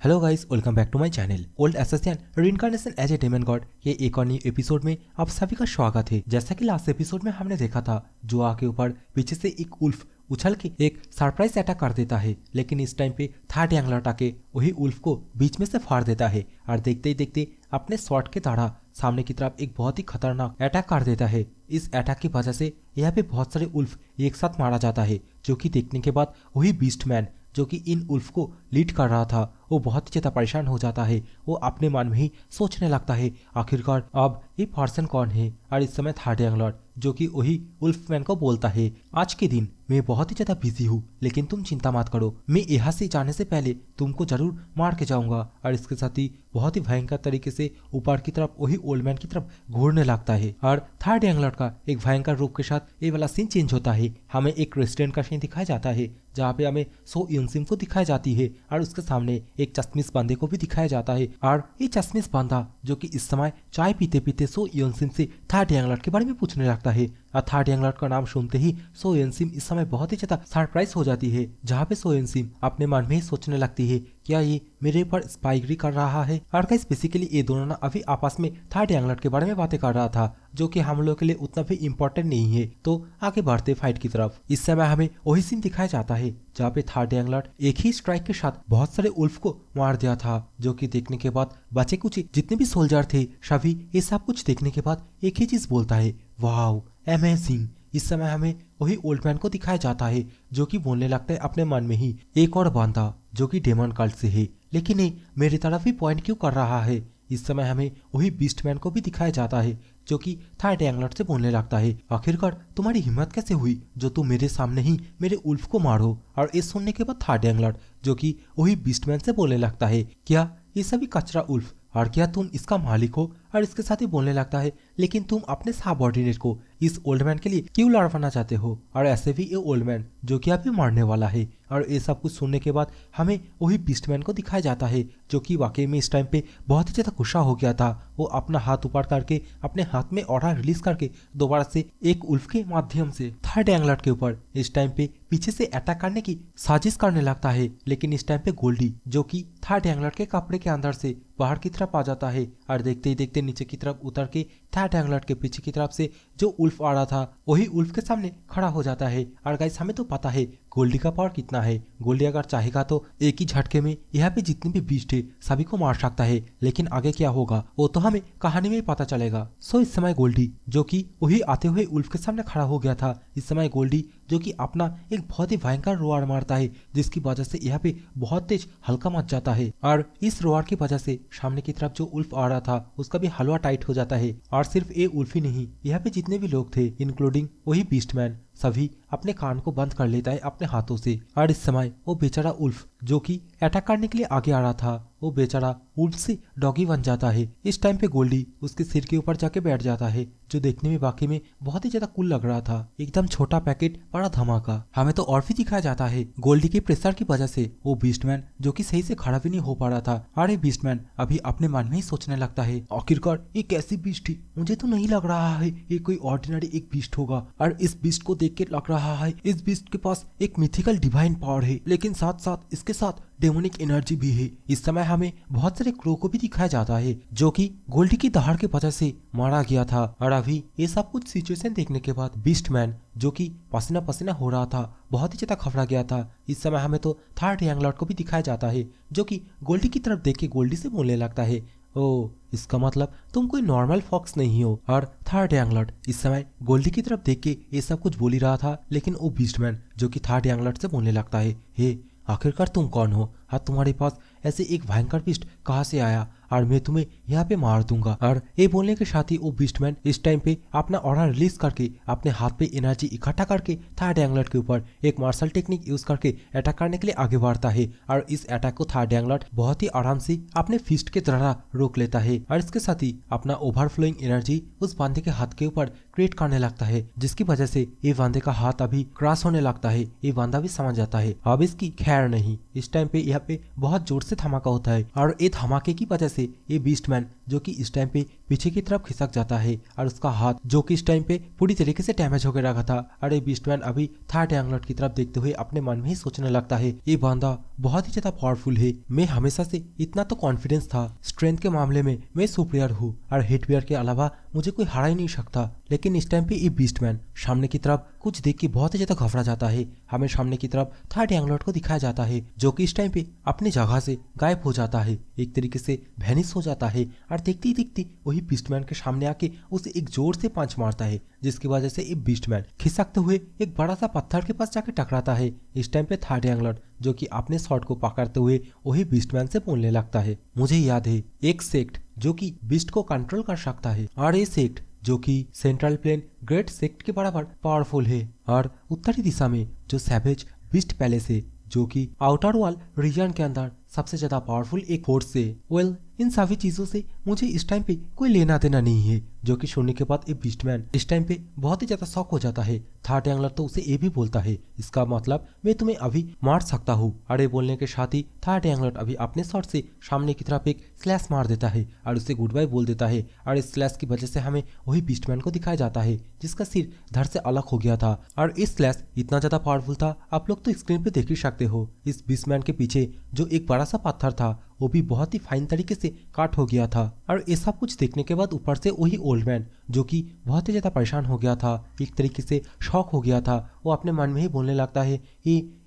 Hello guys, welcome back to my channel old assassin reincarnation as a demon god ये एक और नई episode में आप सभी का स्वागत है। जैसा कि लास्ट एपिसोड में हमने देखा था, जुआ के ऊपर पीछे से एक उल्फ उछल के एक सरप्राइज अटैक कर देता है, लेकिन इस टाइम पे थर्ड एंगलर आके वही उल्फ को बीच में से फाड़ देता है और देखते ही देखते अपने शॉट के द्वारा सामने की तरफ एक बहुत ही खतरनाक अटैक कर देता है। इस अटैक की वजह से यहाँ पे बहुत सारे उल्फ एक साथ मारा जाता है, जो कि देखने के बाद वही बीस्टमैन जो कि इन उल्फ को लीड कर रहा था वो बहुत ही ज्यादा परेशान हो जाता है। वो अपने मन में ही सोचने लगता है आखिरकार अब ये पर्सन कौन है। और इस समय थर्ड एंगलर जो कि वही उल्फमैन को बोलता है, आज के दिन मैं बहुत ही ज्यादा बिजी हूँ, लेकिन तुम चिंता मत करो, मैं यहाँ से जाने से पहले तुमको जरूर मार के जाऊंगा। और इसके साथ ही बहुत ही भयंकर तरीके से ऊपर की तरफ वही ओल्ड मैन की तरफ घूरने लगता है। और थर्ड एंगलर का एक भयंकर रूप के साथ ये वाला सीन चेंज होता है। हमें एक रेस्टोरेंट का सीन दिखाया जाता है जहाँ पे हमें सो यूनसिम को दिखाई जाती है और उसके सामने एक चश्मिश बंदे को भी दिखाया जाता है। और ये चश्मिश बंदा जो कि इस समय चाय पीते पीते सो यूनसिम से थर्ड एंगलर के बारे में पूछने लगता है। और थर्ड एंगलर का नाम सुनते ही सो यूनसिम इस समय बहुत ही ज्यादा सरप्राइज हो जाती है, जहाँ पे सो यूनसिम अपने मन में ही सोचने लगती है क्या ये मेरे ऊपर स्पाइगरी कर रहा है। और गाइस बेसिकली ये दोनों ना अभी आपस में थर्ड एंगलर के बारे में बातें कर रहा था, जो कि हम लोग के लिए उतना भी इम्पोर्टेंट नहीं है। तो आगे बढ़ते फाइट की तरफ। इस समय हमें वही सीन दिखाया जाता है जहाँ पे थर्ड एंगलर एक ही स्ट्राइक के साथ बहुत सारे उल्फ को मार दिया था, जो कि देखने के बाद बचे कुछ जितने भी सोल्जर थे सभी ये सब कुछ देखने के बाद एक ही चीज बोलता है, वाओ अमेजिंग। इस समय हमें वही ओल्ड मैन को दिखाया जाता है जो कि बोलने लगता है अपने मन में ही, एक और बंदा जो कि डेमन कल्ट से है, लेकिन ये मेरी तरफ ही पॉइंट क्यों कर रहा है। इस समय हमें वही बीस्टमैन को भी दिखाया जाता है जो कि थर्ड एंगलर से बोलने लगता है, आखिरकार तुम्हारी हिम्मत कैसे हुई जो तुम मेरे सामने ही मेरे उल्फ को मारो। और इस सुनने के बाद थर्ड एंगलर जो कि वही बीस्टमैन से बोलने लगता है, क्या ये सभी कचरा उल्फ और क्या तुम इसका मालिक हो। और इसके साथ ही बोलने लगता है, लेकिन तुम अपने सबऑर्डिनेट को इस ओल्ड मैन के लिए क्यों लड़वाना चाहते हो, और ऐसे भी ये ओल्ड मैन जो कि अभी मारने वाला है। और ये सब कुछ सुनने के बाद हमें वही बीस्टमैन को दिखाया जाता है जो कि वाकई में इस टाइम पे बहुत ही ज्यादा गुस्सा हो गया था। वो अपना हाथ ऊपर करके अपने हाथ में ऑरा रिलीज करके दोबारा से एक उल्फ के माध्यम से थर्ड एंगलर के ऊपर इस टाइम पे पीछे से अटैक करने की साजिश करने लगता है। लेकिन इस टाइम पे गोल्डी जो कि थर्ड एंगलर के कपड़े के अंदर से बाहर की तरफ आ जाता है और देखते ही देखते नीचे की तरफ उतर के थर्ड एंगलर के पीछे की तरफ से जो उल्फ आ रहा था वही उल्फ के सामने खड़ा हो जाता है। और गाइस हमें तो पता है गोल्डी का पावर कितना है। गोल्डी अगर चाहेगा तो एक ही झटके में यहाँ पे जितने भी बीस्ट है सभी को मार सकता है, लेकिन आगे क्या होगा वो तो हमें कहानी में ही पता चलेगा। सो इस समय गोल्डी जो कि वही आते हुए उल्फ के सामने खड़ा हो गया था। इस समय गोल्डी जो कि अपना एक बहुत ही भयंकर रोआर मारता है, जिसकी वजह से यहाँ पे बहुत तेज हल्का मच जाता है। और इस रोआर की वजह से सामने की तरफ जो उल्फ आ रहा था उसका भी हलवा टाइट हो जाता है। और सिर्फ ये उल्फ ही नहीं, यहाँ पे जितने भी लोग थे इंक्लूडिंग वही बीस्टमैन सभी अपने कान को बंद कर लेता है अपने हाथों से। और इस समय वो बेचारा उल्फ जो कि अटैक करने के लिए आगे आ रहा था वो बेचारा उल्फ से डॉगी बन जाता है। इस टाइम पे गोल्डी उसके सिर के ऊपर जाके बैठ जाता है, जो देखने में वाकई में बहुत ही ज्यादा कूल लग रहा था। एकदम छोटा पैकेट बड़ा धमाका। हमें तो और भी दिखाया जाता है गोल्डी के प्रेशर की वजह से वो बीस्टमैन जो कि सही से खड़ा भी नहीं हो पा रहा था। और ये बीस्टमैन अभी अपने मन में ही सोचने लगता है, आखिरकार ये कैसी बीस्ट थी, मुझे तो नहीं लग रहा है ये कोई ऑर्डिनरी एक बीस्ट होगा। और इस बीस्ट को देख के लग रहा है इस बीस्ट के पास एक मिथिकल डिवाइन पावर है, लेकिन साथ साथ इसके साथ डेमोनिक एनर्जी भी है। इस समय हमें बहुत सारे क्रो को भी दिखाया जाता है जो कि गोल्डी की दहाड़ के वजह से मारा गया था। और अभी ये सब कुछ सिचुएशन देखने के बाद बीस्टमैन जो कि पसीना पसीना हो रहा था, बहुत ही ज्यादा घबरा गया था। इस समय हमें तो थर्ड एंगलर को भी दिखाया जाता है जो कि गोल्डी की तरफ देख के गोल्डी से बोलने लगता है, ओ इसका मतलब तुम कोई नॉर्मल फॉक्स नहीं हो। और थर्ड एंगलर इस समय गोल्डी की तरफ देख के ये सब कुछ बोल ही रहा था, लेकिन वो बीस्टमैन जो कि थर्ड एंगलर से बोलने लगता है, हे आखिरकार तुम कौन हो, हाँ तुम्हारे पास ऐसे एक भयंकर बीस्ट कहाँ से आया, और मैं तुम्हें यहाँ पे मार दूंगा। और ये बोलने के साथ ही वो बीस्टमैन इस टाइम पे अपना ऑरा रिलीज करके अपने हाथ पे एनर्जी इकट्ठा करके थर्ड एंगलर के ऊपर एक मार्शल टेक्निक यूज करके अटैक करने के लिए आगे बढ़ता है। और इस अटैक को थर्ड एंगलर बहुत ही आराम से अपने फिस्ट के द्वारा रोक लेता है। और इसके साथ ही अपना ओवरफ्लोइंग एनर्जी उस बंदे के हाथ के ऊपर क्रिएट करने लगता है, जिसकी वजह से ये बंदे का हाथ अभी क्रॉस होने लगता है। ये बंदा भी समझ जाता है अब इसकी खैर नहीं। इस टाइम पे यहाँ पे बहुत जोर से धमाका होता है और ये धमाके की वजह से ये बीस्टमैन जो कि इस टाइम पे पीछे की तरफ खिसक जाता है और उसका हाथ जो कि इस टाइम पे पूरी तरीके से डैमेज होकर रखा था। अरे बीस्टमैन अभी थर्ड एंगलट की तरफ देखते हुए अपने मन में ही सोचने लगता है, ये बंदा बहुत ही ज्यादा पावरफुल है। मैं हमेशा से इतना तो कॉन्फिडेंस था, स्ट्रेंथ के मामले में मैं सुपीरियर हूँ और हेडवियर के अलावा मुझे कोई हरा ही नहीं सकता। लेकिन इस टाइम पे ये बीस्टमैन सामने की तरफ कुछ देख के बहुत ही ज्यादा घबरा जाता है। हमें सामने की तरफ थर्ड एंगलट को दिखाया जाता है जो कि इस टाइम पे अपनी जगह से गायब हो जाता है, एक तरीके से वैनिश हो जाता है। और देखते ही देखते वही बीस्टमैन के सामने आके उसे एक जोर से पंच मारता है, जिसकी वजह से ये बीस्टमैन खिसकते हुए एक बड़ा सा पत्थर के पास जाके टकराता है। इस टाइम पे थर्ड एंगलट जो कि अपने शॉट को पकड़ते हुए वही बीस्टमैन से बोलने लगता है, मुझे याद है एक सेक्ट जो कि बीस्ट को कंट्रोल कर सकता है और ये सेक्ट जो कि सेंट्रल प्लेन ग्रेट सेक्ट के बराबर पावरफुल है। और उत्तरी दिशा में जो सैवेज बीस्ट पैलेस है जो कि आउटर वॉल रीजन के अंदर सबसे ज्यादा पावरफुल एक फोर्स है। वेल इन सभी चीजों से मुझे इस टाइम पे कोई लेना देना नहीं है, जो कि सुनने के बाद ये बीस्टमैन इस टाइम पे बहुत ही ज्यादा शॉक हो जाता है। थर्ड एंगलर तो उसे ये भी बोलता है, इसका मतलब मैं तुम्हें अभी मार सकता हूँ। अरे बोलने के साथ ही थर्ड एंगलर अभी अपने शॉट से सामने की तरफ एक स्लैश मार देता है और उसे गुड बाय बोल देता है। और इस स्लैश की वजह से हमें वही बीस्टमैन को दिखाया जाता है जिसका सिर धड़ से अलग हो गया था। और इस स्लैश इतना ज्यादा पावरफुल था, आप लोग तो स्क्रीन पे देख ही सकते हो। इस बीस्टमैन के पीछे जो एक बड़ा सा पत्थर था वो भी बहुत ही फाइन तरीके से काट हो गया था। और ये सब कुछ देखने के बाद ऊपर से वही ओल्ड मैन जो कि बहुत ही ज्यादा परेशान हो गया था, एक तरीके से शॉक हो गया था, वो अपने मन में ही बोलने लगता है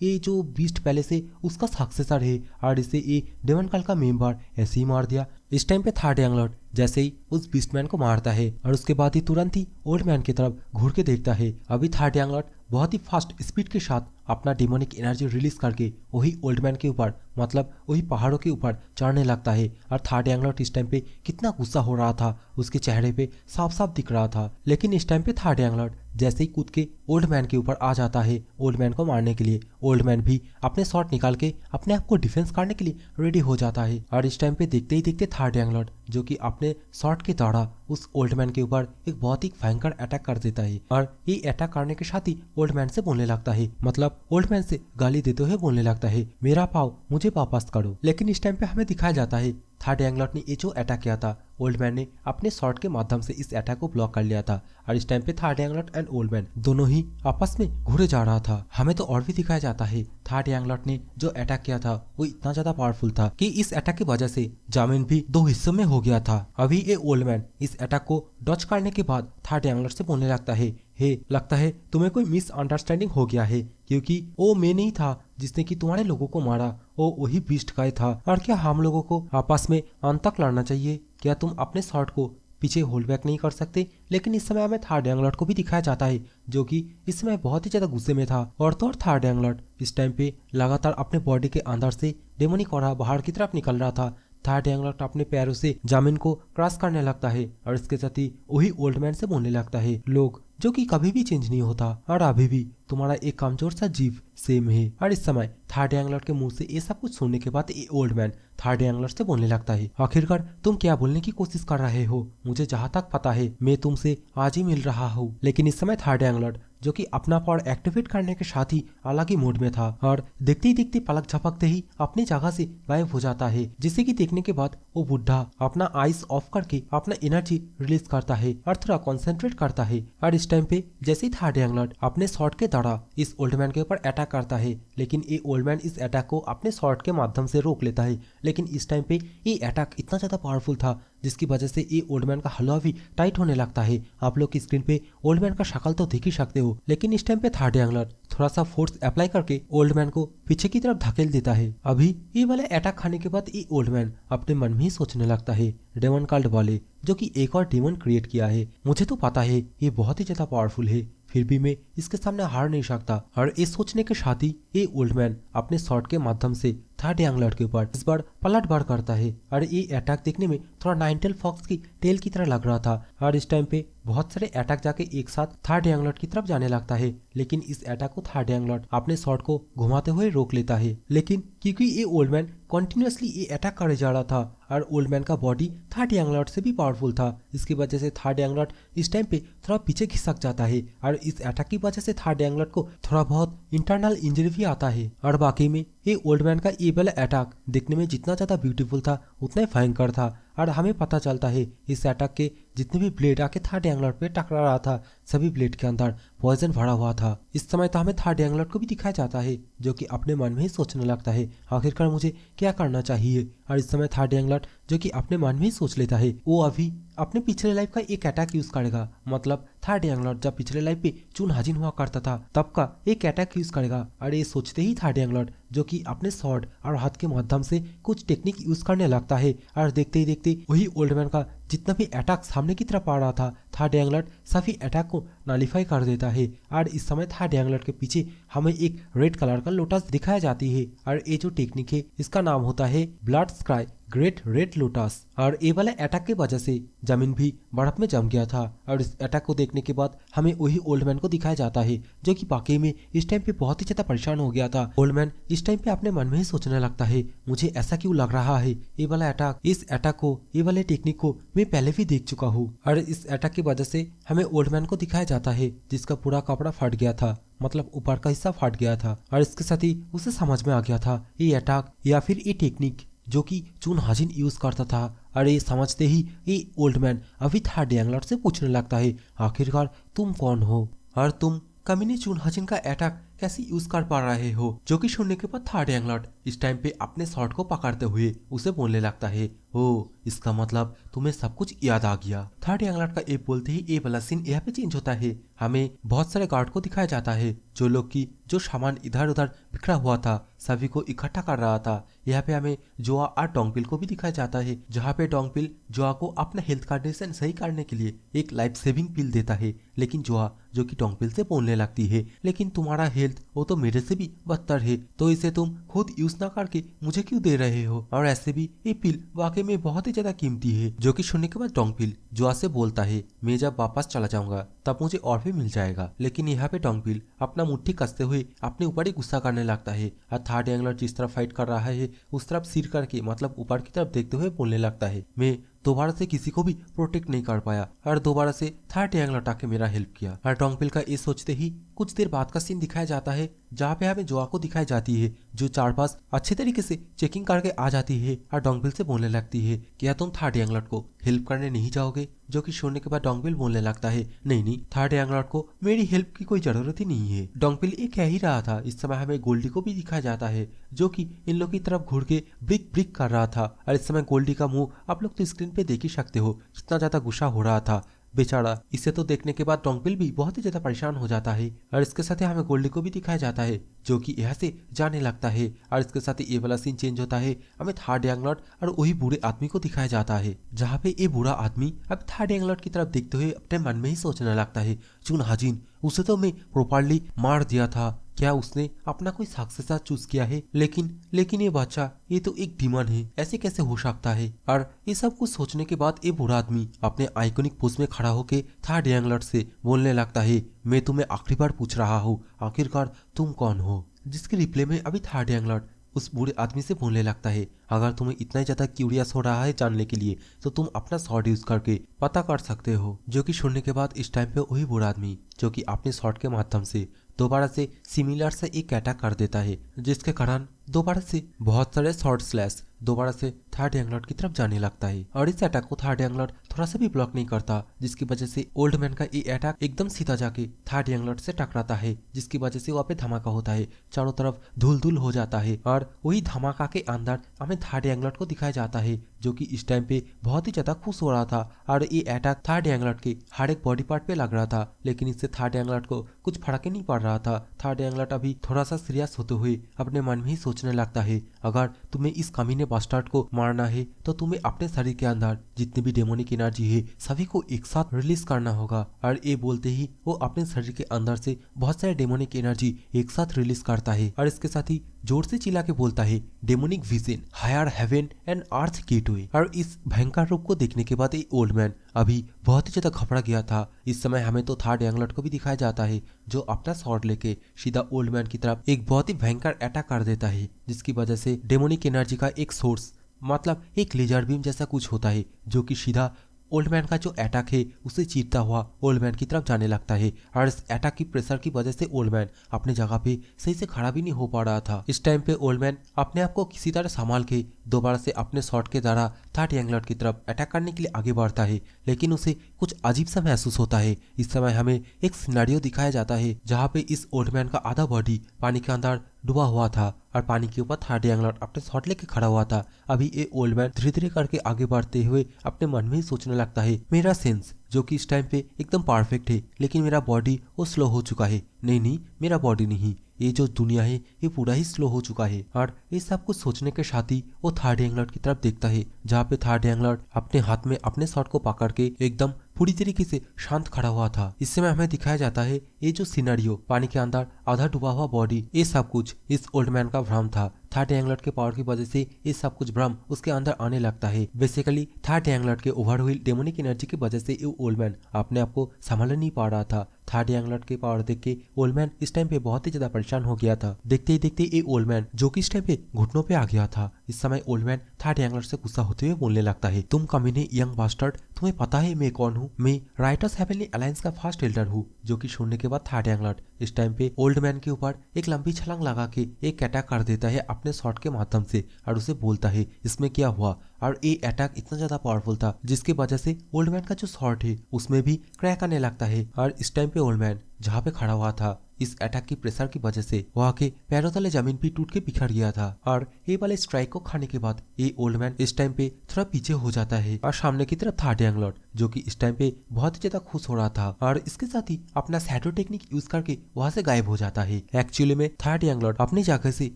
ये जो बीस्ट पैलेस है उसका सक्सेसर है और इसे ये डेमन कल का मेंबर ऐसे ही मार दिया। इस टाइम पे थर्ड एंगलट जैसे ही उस बीस्टमैन को मारता है और उसके बाद ही तुरंत ही ओल्ड मैन की तरफ घूर के देखता है। अभी थर्ड एंगलट बहुत ही फास्ट स्पीड के साथ अपना डिमोनिक एनर्जी रिलीज करके वही ओल्ड मैन के ऊपर मतलब वही पहाड़ों के ऊपर चढ़ने लगता है। और थर्ड एंगलट इस टाइम पे कितना गुस्सा हो रहा था उसके चेहरे पे साफ साफ दिख रहा था। लेकिन इस टाइम पे थर्ड एंगलट जैसे ही कूद के ओल्ड मैन के ऊपर आ जाता है ओल्ड मैन को मारने के लिए, ओल्ड मैन भी अपने शॉट निकाल के अपने आप को डिफेंस करने के लिए रेडी हो जाता है। और इस टाइम पे देखते ही देखते थर्ड एंगलट जो कि अपने शॉट के द्वारा उस ओल्ड मैन के ऊपर एक बहुत ही भयंकर अटैक कर देता है। और ये अटैक करने के साथ ही ओल्ड मैन से बोलने लगता है, मतलब ओल्ड मैन से गाली देते हुए बोलने लगता है, मेरा पाव मुझे वापस करो। लेकिन इस टाइम पे हमें दिखाया जाता है थर्ड एंगलट ने ये जो अटैक किया था ओल्ड मैन ने अपने शॉट के माध्यम से इस अटैक को ब्लॉक कर लिया था। और इस टाइम पे थर्ड एंगलट एंड ओल्ड मैन दोनों ही आपस में घूरे जा रहा था। हमें तो और भी दिखाया जाता है थर्ड एंगलट ने जो अटैक किया था वो इतना ज्यादा पावरफुल था कि इस अटैक की वजह से जामिन भी दो हिस्सों में हो गया था। अभी ये ओल्ड मैन इस अटैक को डॉच करने के बाद थर्ड एंगलट से बोलने लगता है, हे लगता है तुम्हें कोई मिसअंडरस्टैंडिंग हो गया है, क्योंकि वो मैं नहीं था जिसने कि तुम्हारे लोगों को मारा, वो वही बीस्ट का था। और क्या हम लोगों को आपस में अंत तक लड़ना चाहिए? क्या तुम अपने शॉट को पीछे होल्ड बैक नहीं कर सकते? लेकिन इस समय हमें थर्ड एंगलट को भी दिखाया जाता है जो कि इस समय बहुत ही ज्यादा गुस्से में था। और तो और थर्ड एंगलट इस टाइम पे लगातार अपने बॉडी के अंदर से डेमोनिक ऑरा बाहर की तरफ निकल रहा था। थर्ड एंगलट अपने पैरों से जमीन को क्रॉस करने लगता है और इसके साथ ही वही ओल्ड मैन से बोलने लगता है, लोग जो कि कभी भी चेंज नहीं होता और अभी भी तुम्हारा एक कमजोर सा जीव सेम है। और इस समय थर्ड एंगलट के मुंह से ये सब कुछ सुनने के बाद ये ओल्ड मैन थर्ड एंगलट से बोलने लगता है, आखिरकार तुम क्या बोलने की कोशिश कर रहे हो? मुझे जहाँ तक पता है मैं तुमसे आज ही मिल रहा हूँ। लेकिन इस समय थर्ड एंगलट जो कि अपना पावर एक्टिवेट करने के साथ ही अलग ही मूड में था और देखते ही देखते पलक झपकते ही अपनी जगह से गायब हो जाता है, जिसे कि देखने के बाद वो बुढ़ा अपना आइस ऑफ करके अपना एनर्जी रिलीज करता है और थोड़ा कॉन्सेंट्रेट करता है। और इस टाइम पे जैसे ही थर्ड एंगलट अपने शॉट के द्वारा इस ओल्ड मैन के ऊपर अटैक करता है, लेकिन ये ओल्ड मैन इस अटैक को अपने शॉट के माध्यम से रोक लेता है। लेकिन इस टाइम पे ये अटैक इतना ज्यादा पावरफुल था जिसकी वजह से ये ओल्ड मैन का हलवा भी टाइट होने लगता है। आप लोग की स्क्रीन पे ओल्ड मैन का शक्ल तो देख ही सकते हो, लेकिन इस टाइम पे थर्ड एंगलट थोड़ा सा फोर्स अप्लाई करके ओल्ड मैन को पीछे की तरफ धकेल देता है। अभी ये वाले अटैक खाने के बाद ये ओल्ड मैन अपने मन में ही सोचने लगता है, डेमन कल्ट वाले जो कि एक और डेमन क्रिएट किया है, मुझे तो पता है ये बहुत ही ज्यादा पावरफुल है, फिर भी मैं इसके सामने हार नहीं सकता। और ये सोचने के साथ ही ये ओल्ड मैन अपने शॉट के माध्यम से थर्ड एंगलट के ऊपर इस बार पलट बार करता है। और ये अटैक देखने में थोड़ा नाइनटेल फॉक्स की टेल की तरह लग रहा था। और इस टाइम पे बहुत सारे अटैक जाके एक साथ थर्ड एंगलट की तरफ जाने लगता है, लेकिन इस अटैक को थर्ड एंगलट अपने शॉट को घुमाते हुए रोक लेता है। लेकिन क्योंकि ये ओल्ड मैन कंटिन्यूअसली ये अटैक करे जा रहा था और ओल्ड मैन का बॉडी थर्ड एंगलट से भी पावरफुल था, इसकी वजह से थर्ड एंगलट इस टाइम पे थोड़ा पीछे खिसक जाता है। और इस अटैक की वजह से थर्ड एंगलट को थोड़ा बहुत इंटरनल इंजरी भी आता है। और बाकी में ये ओल्ड मैन का ये वाला अटैक देखने में जितना ज्यादा ब्यूटीफुल था उतना ही भयंकर था। और हमें पता चलता है इस अटैक के जितने भी ब्लेड आके थर्ड एंगलर्ट पे टकरा रहा था सभी ब्लेड के अंदर पॉइजन भरा हुआ था। इस समय तो हमें थर्ड एंगलर्ट को भी दिखाया जाता है जो कि अपने मन में ही सोचने लगता है आखिरकार मुझे क्या करना चाहिए। और इस समय थर्ड एंगलर्ट जो कि अपने मन में ही सोच लेता है वो अभी अपने पिछले लाइफ का एक अटैक यूज करेगा। मतलब थर्ड एंगलर्ट जब पिछले लाइफ पे चुन हाजिन हुआ करता था तब का एक अटैक यूज करेगा। और ये सोचते ही थर्ड एंगलर्ट जो कि अपने स्वॉर्ड और हाथ के माध्यम से कुछ टेक्निक यूज करने लगता है और देखते ही देखते वही ओल्ड मैन का जितना भी अटैक सामने की तरफ आ रहा था थर्ड एंगलर्ट सभी अटैक को नलिफाई कर देता है। और इस समय थर्ड एंगलर्ट के पीछे हमें एक रेड कलर का लोटस दिखाया जाती है और ये जो टेक्निक है इसका नाम होता है blood sky great red lotus. और ये वाले अटैक की वजह से जमीन भी बर्फ में जम गया था। और इस अटैक को देखने के बाद हमें वही ओल्ड मैन को दिखाया जाता है जो कि वाकई में इस टाइम पे बहुत ही ज्यादा परेशान हो गया था। ओल्ड मैन इस टाइम पे अपने मन में ही सोचने लगता है मुझे ऐसा क्यों लग रहा है ये वाला अटैक इस अटैक को ये वाले टेक्निक को मैं पहले भी देख चुका हूँ। और इस अटैक की वजह से हमें ओल्ड मैन को दिखाया जाता है जिसका पूरा कपड़ा फट गया था मतलब ऊपर का हिस्सा फट गया था। और इसके साथ ही उसे समझ में आ गया था ये अटैक या फिर ये टेक्निक जो कि चुन हाजिन यूज करता था। और ये समझते ही ये ओल्ड मैन अभी थर्ड एंगलर्ट से पूछने लगता है आखिरकार तुम कौन हो और तुम कमीने चुन हाजिन का अटैक कैसे यूज कर पा रहे हो। जो कि सुनने के बाद थर्ड एंगलर्ट इस टाइम पे अपने शॉट को पकड़ते हुए उसे बोलने लगता है ओ इसका मतलब तुम्हें सब कुछ याद आ गया। थर्ड एंगलर्ट का ये बोलते ही ये वाला सीन यहाँ पे चेंज होता है। हमें बहुत सारे गार्ड को दिखाया जाता है जो लोग की जो सामान इधर उधर बिखरा हुआ था सभी को इकट्ठा कर रहा था। यहाँ पे हमें जोआ और डोंगपिल को भी दिखाया जाता है जहाँ पे डोंगपिल जोआ को अपना हेल्थ कंडीशन सही करने के लिए एक लाइफ सेविंग पिल देता है। लेकिन जोआ जो कि डोंगपिल से बोलने लगती है लेकिन तुम्हारा हेल्थ वो तो मेरे से भी बदतर है तो इसे तुम खुद यूज ना करके मुझे क्यों दे रहे हो। और ऐसे भी ये पिल वाकई में बहुत ही ज्यादा कीमती है। जो कि सुनने के बाद डोंगपिल जोआ से बोलता है मैं जब वापस चला जाऊंगा तब मुझे और भी मिल जाएगा। लेकिन यहाँ पे डोंगपिल अपना मुट्ठी कसते हुए अपने ऊपर ही गुस्सा करने लगता है और थर्ड एंगलर जिस तरफ फाइट कर रहा है उस तरफ सिर करके मतलब ऊपर की तरफ देखते हुए बोलने लगता है मैं दोबारा से किसी को भी प्रोटेक्ट नहीं कर पाया और दोबारा से थर्ड एंगलर आके मेरा हेल्प किया। और डोंगपिल का ये सोचते ही कुछ देर बाद का सीन दिखाया जाता है जहाँ पे हमें जोआ को दिखाई जाती है जो चार पास अच्छे तरीके से चेकिंग करके आ जाती है और डोंगपिल से बोलने लगती है क्या तुम थर्ड एंगलर्ट को हेल्प करने नहीं जाओगे। जो कि सुनने के बाद डोंगपिल बोलने लगता है नहीं थर्ड एंगलर्ट को मेरी हेल्प की कोई जरूरत ही नहीं है। डोंगपिल ये कह ही रहा था इस समय हमें गोल्डी को भी दिखाया जाता है जो कि इन लोग की तरफ घूर के ब्रिक ब्रिक कर रहा था। और इस समय गोल्डी का मुंह आप लोग तो स्क्रीन पे देख ही सकते हो कितना ज्यादा गुस्सा हो रहा था बेचारा। इसे तो देखने के बाद डोंगपिल भी बहुत ही ज्यादा परेशान हो जाता है। और इसके साथ ही हमें गोल्डी को भी दिखाया जाता है जो कि यहाँ से जाने लगता है। और इसके साथ ही ये वाला सीन चेंज होता है हमें थर्ड एंगलर्ट और वही बुरे आदमी को दिखाया जाता है जहाँ पे ये बुरा आदमी अब थर्ड एंगलर्ट की तरफ देखते हुए अपने मन में ही सोचने लगता है चुन हाजिन उसे तो मैं प्रॉपरली मार दिया था क्या उसने अपना कोई शख्स के साथ चूज किया है। लेकिन ये बच्चा ये तो एक डीमन है ऐसे कैसे हो सकता है। और ये सब कुछ सोचने के बाद ये बुरा आदमी अपने आइकॉनिक पोज में खड़ा होके थर्ड एंगलर्ट से बोलने लगता है मैं तुम्हें आखिरी बार पूछ रहा हूँ आखिरकार तुम कौन हो। जिसके रिप्ले में अभी थर्ड एंगलर्ट उस बूढ़े आदमी से बोलने लगता है अगर तुम्हें इतना ही ज्यादा क्यूरियस हो रहा है जानने के लिए तो तुम अपना शॉर्ट यूज करके पता कर सकते हो। जो कि सुनने के बाद इस टाइम पे वही बूढ़ा आदमी जो कि अपने शॉर्ट के माध्यम से दोबारा से सिमिलर से एक अटैक कर देता है जिसके कारण दोबारा से बहुत सारे शॉर्ट स्लैश दोबारा से थर्ड एंगलर्ट की तरफ जाने लगता है। और इस अटैक को थर्ड एंगलर्ट थोड़ा सा भी ब्लॉक नहीं करता जिसकी वजह से ओल्ड मैन का ये अटैक एकदम सीधा जाके थर्ड एंगलर्ट से टकराता है जिसकी वजह से वहाँ पे धमाका होता है चारों तरफ धूल धूल हो जाता है। और वही धमाका के अंदर हमें थर्ड एंगलर्ट को दिखाया जाता है जो कि इस टाइम पे बहुत ही ज्यादा खुश हो रहा था। और ये अटैक थर्ड एंगलर्ट के हर एक बॉडी पार्ट पे लग रहा था लेकिन इससे थर्ड एंगलर्ट को कुछ फर्क ही नहीं पड़ रहा था। थर्ड एंगलर्ट अभी थोड़ा सा सीरियस होते हुए अपने मन में ही सोचने लगता है अगर तुम्हें इस कमीने बास्टर्ड को मारना है तो तुम्हें अपने शरीर के अंदर जितनी भी डेमोनिक एनर्जी है सभी को एक साथ रिलीज करना होगा। और ये बोलते ही वो अपने शरीर के अंदर से बहुत सारे डेमोनिक एनर्जी एक साथ रिलीज करता है और इसके साथ ही जोर से चिल्ला के बोलता है demonic vision higher heaven and earth gateway. और इस भयंकर रूप को देखने के बाद ये ओल्ड मैन अभी बहुत ही ज्यादा घबरा गया था। इस समय हमें तो थर्ड एंगलर्ट को भी दिखाया जाता है जो अपना शॉर्ट लेके सीधा ओल्ड मैन की तरफ एक बहुत ही भयंकर अटैक कर देता है जिसकी वजह से डेमोनिक एनर्जी का एक सोर्स मतलब एक लेजर बीम जैसा कुछ होता है जो कि सीधा ओल्ड मैन का जो अटैक है उसे चीरता हुआ ओल्ड मैन की तरफ जाने लगता है और इस अटैक की प्रेशर की वजह से ओल्ड मैन अपनी जगह पे सही से खड़ा भी नहीं हो पा रहा था। इस टाइम पे ओल्ड मैन अपने आप को किसी तरह संभाल के दोबारा से अपने शॉट के द्वारा थर्ड यंगलॉर्ड की तरफ अटैक करने के लिए आगे बढ़ता है, लेकिन उसे कुछ अजीब सा महसूस होता है। इस समय हमें एक सिनेरियो दिखाया जाता है जहाँ पे इस ओल्ड मैन का आधा बॉडी पानी के अंदर डूबा हुआ था और पानी के ऊपर थर्ड यंगलॉर्ड अपने शॉट लेके खड़ा हुआ था। अभी ये ओल्ड मैन धीरे धीरे करके आगे बढ़ते हुए अपने मन में ही सोचने लगता है, मेरा सेंस जो कि इस टाइम पे एकदम परफेक्ट है, लेकिन मेरा बॉडी वो स्लो हो चुका है। नहीं, मेरा बॉडी नहीं, ये जो दुनिया है ये पूरा ही स्लो हो चुका है। और ये सब कुछ सोचने के साथ ही वो थर्ड यंगलॉर्ड की तरफ देखता है जहाँ पे थर्ड यंगलॉर्ड अपने हाथ में अपने शॉट को पकड़ के एकदम पूरी तरीके से शांत खड़ा हुआ था। इस समय हमें दिखाया जाता है ये जो सिनेरियो, पानी के अंदर आधा डूबा हुआ बॉडी, ये सब कुछ इस ओल्ड मैन का भ्रम था। थर्ड यंगलॉर्ड के पावर की वजह से ये सब कुछ भ्रम उसके अंदर आने लगता है। बेसिकली थर्ड यंगलॉर्ड के ओवरव्हील डेमोनिक एनर्जी की वजह से ये ओल्ड मैन अपने आप को संभाल नहीं पा रहा था। थर्ड यंगलॉर्ड के पावर देख के ओल्ड मैन इस टाइम पे बहुत ही ज्यादा परेशान हो गया था। देखते ही देखते ये ओल्ड मैन जो कि इस टाइम पे घुटनों पे आ गया था, इस समय ओल्ड मैन थर्ड यंगलॉर्ड से गुस्सा होते हुए बोलने लगता है, तुम कमीने यंग बास्टर्ड, तुम्हें पता है मैं कौन हूँ? मैं राइटर्स हेवनली अलायंस का फर्स्ट एल्डर हूँ। जो कि सुनने के बाद थर्ड यंगलॉर्ड इस टाइम पे ओल्ड मैन के ऊपर एक लंबी छलांग लगा के एक अटैक कर देता है अपने शॉट के माध्यम से और उसे बोलता है इसमें क्या हुआ। और ये अटैक इतना ज्यादा पावरफुल था जिसकी वजह से ओल्ड मैन का जो शॉट है उसमें भी क्रैक आने लगता है। और इस टाइम पे ओल्ड मैन जहाँ पे खड़ा हुआ था इस अटैक की प्रेशर की वजह से वहाँ के पैरों तले जमीन भी टूट के बिखर गया था। और ये वाले स्ट्राइक को खाने के बाद ये ओल्ड मैन इस टाइम पे थोड़ा पीछे हो जाता है और सामने की तरफ थर्ड यंगलॉर्ड जो कि इस टाइम पे बहुत ही ज्यादा खुश हो रहा था और इसके साथ ही अपना शैडो टेक्निक यूज करके वहाँ से गायब हो जाता है। एक्चुअली में थर्ड यंगलॉर्ड अपनी जगह से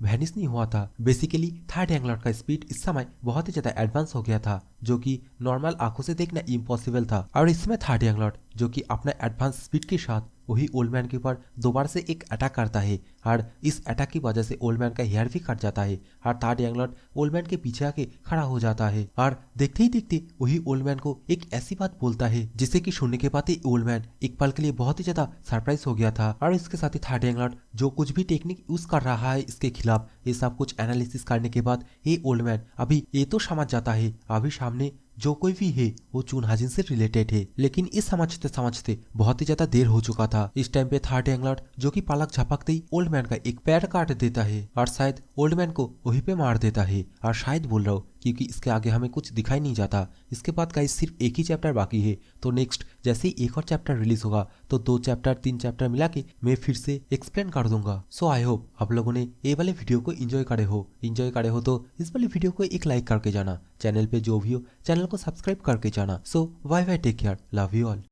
वैनिश नहीं हुआ था। बेसिकली थर्ड यंगलॉर्ड का स्पीड इस समय बहुत ही ज्यादा एडवांस हो गया था जो कि नॉर्मल आंखों से देखना इम्पॉसिबल था। और इसमें थर्ड यंगलॉर्ड जो कि अपना एडवांस स्पीड के साथ वही ओल्ड मैन के ऊपर दोबारा से एक अटैक करता है और इस अटैक की वजह से ओल्ड मैन का हेयर भी कट जाता है और थर्ड यंगलॉर्ड ओल्ड मैन के पीछे आके खड़ा हो जाता है और देखते ही देखते वही ओल्ड मैन को एक ऐसी बात बोलता है जिसे कि सुनने के बाद ही ओल्ड मैन एक पल के लिए बहुत ही ज्यादा सरप्राइज हो गया था। और इसके साथ ही थर्ड यंगलॉर्ड जो कुछ भी टेक्निक यूज कर रहा है इसके खिलाफ, ये सब कुछ एनालिसिस करने के बाद ये ओल्ड मैन अभी ये तो समझ जाता है अभी सामने जो कोई भी है वो चून हाजिन से रिलेटेड है, लेकिन इस समझते समझते बहुत ही ज्यादा देर हो चुका था। इस टाइम पे थर्ड यंगलॉर्ड जो कि पलक झपकते ही ओल्ड मैन का एक पैर काट देता है और शायद ओल्ड मैन को वहीं पे मार देता है। और शायद बोल रहा हूँ क्योंकि इसके आगे हमें कुछ दिखाई नहीं जाता। इसके बाद गाइस सिर्फ एक ही चैप्टर बाकी है, तो नेक्स्ट जैसे ही एक और चैप्टर रिलीज होगा तो 2 चैप्टर 3 चैप्टर मिला के मैं फिर से एक्सप्लेन कर दूंगा। सो आई होप आप लोगों ने ये वाले वीडियो को एंजॉय करे हो तो इस वाले वीडियो को एक लाइक करके जाना, चैनल पे जो भी हो चैनल को सब्सक्राइब करके जाना। So bye bye, take care, love you all.